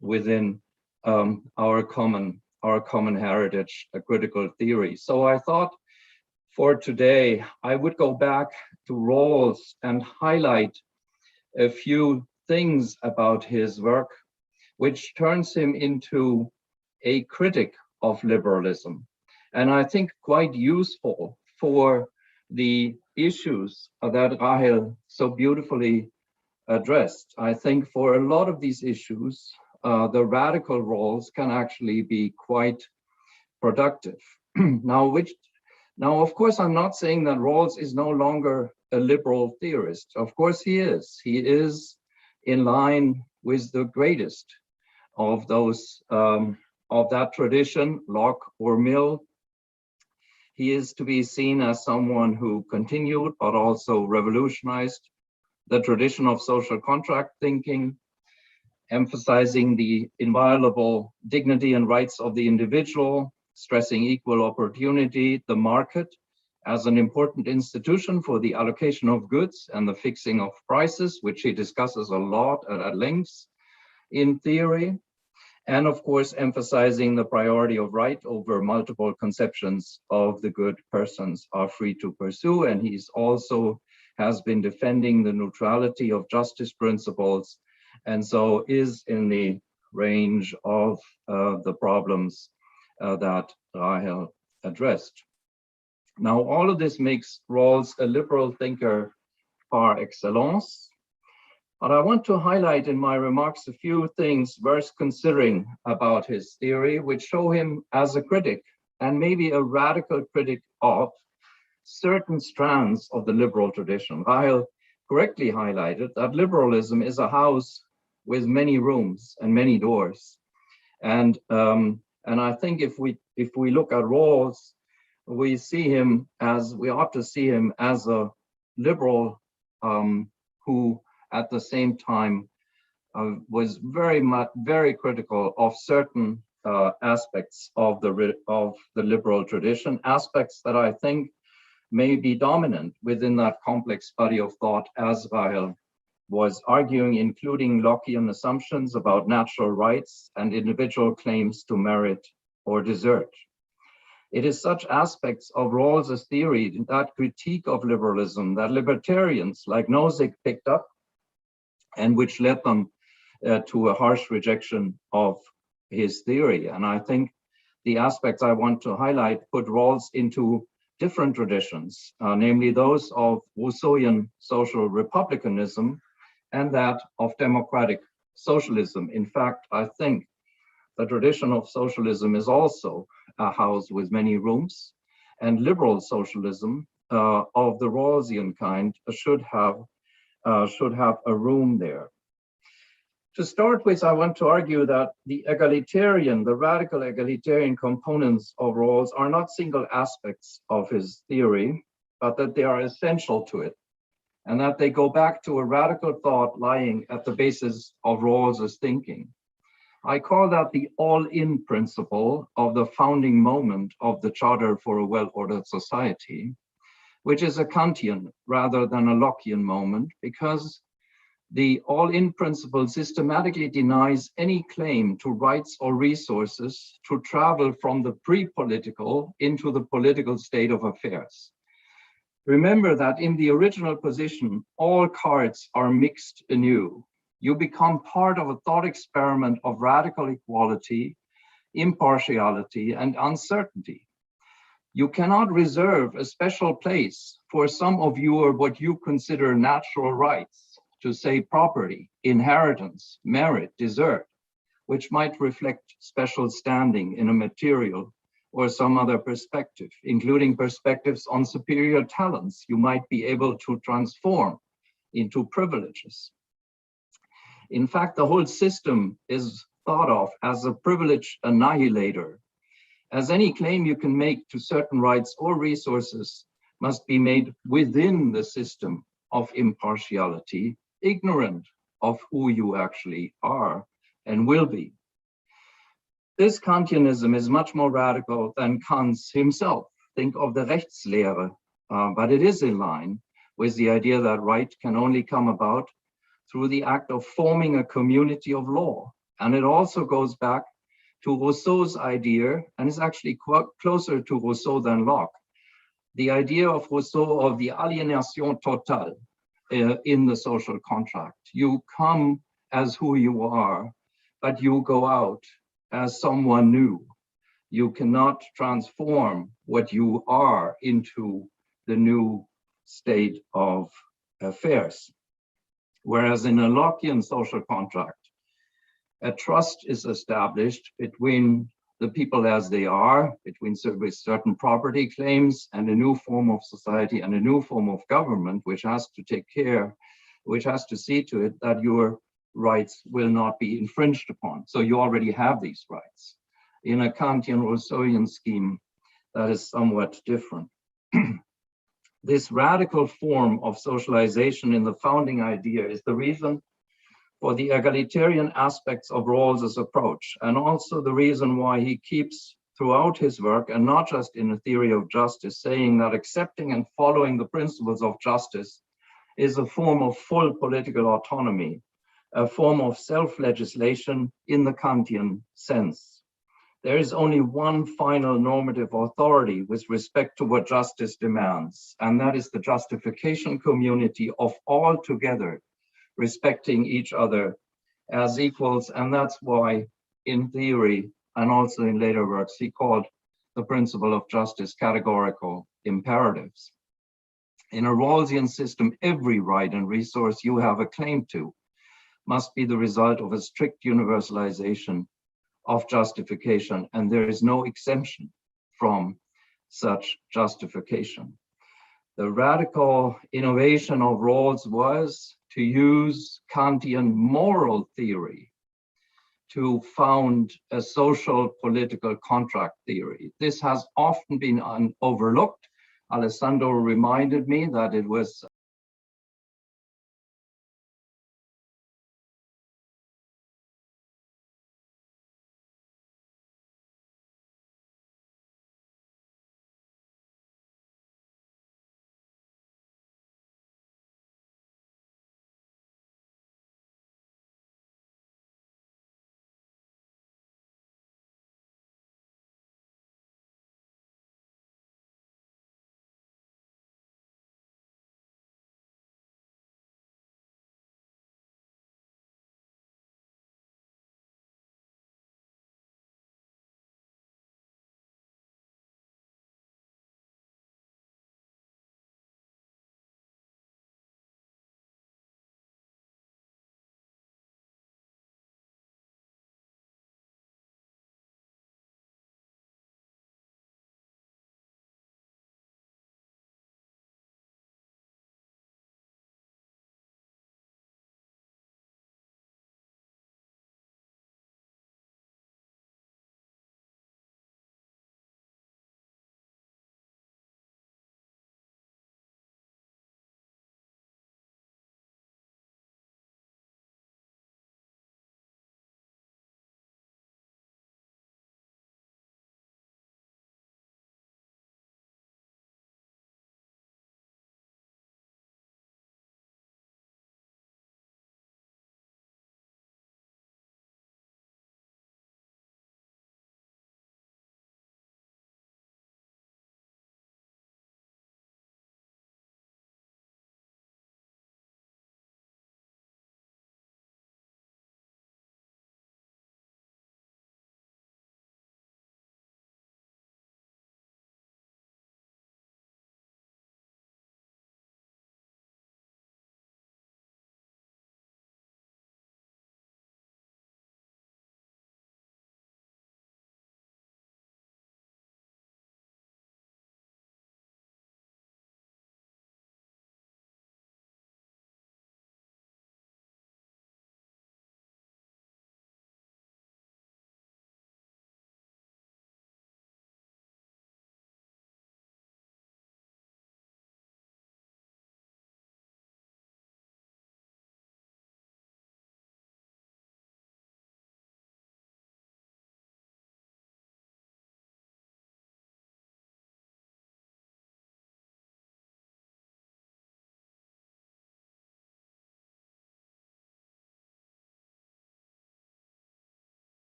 within our common heritage, a critical theory. So I thought for today I would go back to Rawls and highlight a few things about his work which turns him into a critic of liberalism. And I think quite useful for the issues that Rahel so beautifully addressed. I think for a lot of these issues, the radical Rawls can actually be quite productive. Now, of course, I'm not saying that Rawls is no longer a liberal theorist. Of course he is. He is in line with the greatest of those of that tradition, Locke or Mill. He is to be seen as someone who continued but also revolutionized the tradition of social contract thinking, emphasizing the inviolable dignity and rights of the individual, stressing equal opportunity, the market as an important institution for the allocation of goods and the fixing of prices, which he discusses a lot at length in theory. And of course, emphasizing the priority of right over multiple conceptions of the good persons are free to pursue. And he's also has been defending the neutrality of justice principles, and so is in the range of the problems that Rahel addressed. Now, all of this makes Rawls a liberal thinker par excellence. But I want to highlight in my remarks a few things worth considering about his theory, which show him as a critic, and maybe a radical critic of certain strands of the liberal tradition. Rahel correctly highlighted that liberalism is a house with many rooms and many doors. And I think if we look at Rawls, we ought to see him as a liberal who at the same time was very critical of certain aspects of the liberal tradition, aspects that I think may be dominant within that complex body of thought, as Rahel was arguing including Lockean assumptions about natural rights and individual claims to merit or desert. It is such aspects of Rawls's theory, that critique of liberalism, that libertarians like Nozick picked up, and which led them to a harsh rejection of his theory. And I think the aspects I want to highlight put Rawls into different traditions, namely those of Rousseauian social republicanism and that of democratic socialism. In fact, I think the tradition of socialism is also a house with many rooms, and liberal socialism of the Rawlsian kind should have a room there. To start with, I want to argue that the radical egalitarian components of Rawls are not single aspects of his theory, but that they are essential to it, and that they go back to a radical thought lying at the basis of Rawls's thinking. I call that the all-in principle of the founding moment of the Charter for a Well-Ordered Society, which is a Kantian rather than a Lockean moment, because the all-in principle systematically denies any claim to rights or resources to travel from the pre-political into the political state of affairs. Remember that in the original position, all cards are mixed anew. You become part of a thought experiment of radical equality, impartiality, and uncertainty. You cannot reserve a special place for some of your what you consider natural rights, to say property, inheritance, merit, desert, which might reflect special standing in a material or some other perspective, including perspectives on superior talents you might be able to transform into privileges. In fact, the whole system is thought of as a privilege annihilator, as any claim you can make to certain rights or resources must be made within the system of impartiality, ignorant of who you actually are and will be. This Kantianism is much more radical than Kant's himself. Think of the Rechtslehre, but it is in line with the idea that right can only come about through the act of forming a community of law. And it also goes back to Rousseau's idea, and is actually quite closer to Rousseau than Locke, the idea of Rousseau of the alienation totale in the social contract. You come as who you are, but you go out as someone new. You cannot transform what you are into the new state of affairs. Whereas in a Lockean social contract, a trust is established between the people as they are, with certain property claims, and a new form of society and a new form of government, which has to take care, which has to see to it that your rights will not be infringed upon. So you already have these rights. In a Kantian Rousseauian scheme, that is somewhat different. This radical form of socialization in the founding idea is the reason for the egalitarian aspects of Rawls's approach, and also the reason why he keeps throughout his work, and not just in a theory of justice, saying that accepting and following the principles of justice is a form of full political autonomy, a form of self-legislation in the Kantian sense. There is only one final normative authority with respect to what justice demands, and that is the justification community of all together respecting each other as equals. And that's why in theory and also in later works, he called the principle of justice categorical imperatives. In a Rawlsian system, every right and resource you have a claim to must be the result of a strict universalization of justification, and there is no exemption from such justification. The radical innovation of Rawls was to use Kantian moral theory to found a social political contract theory. This has often been overlooked. Alessandro reminded me that it was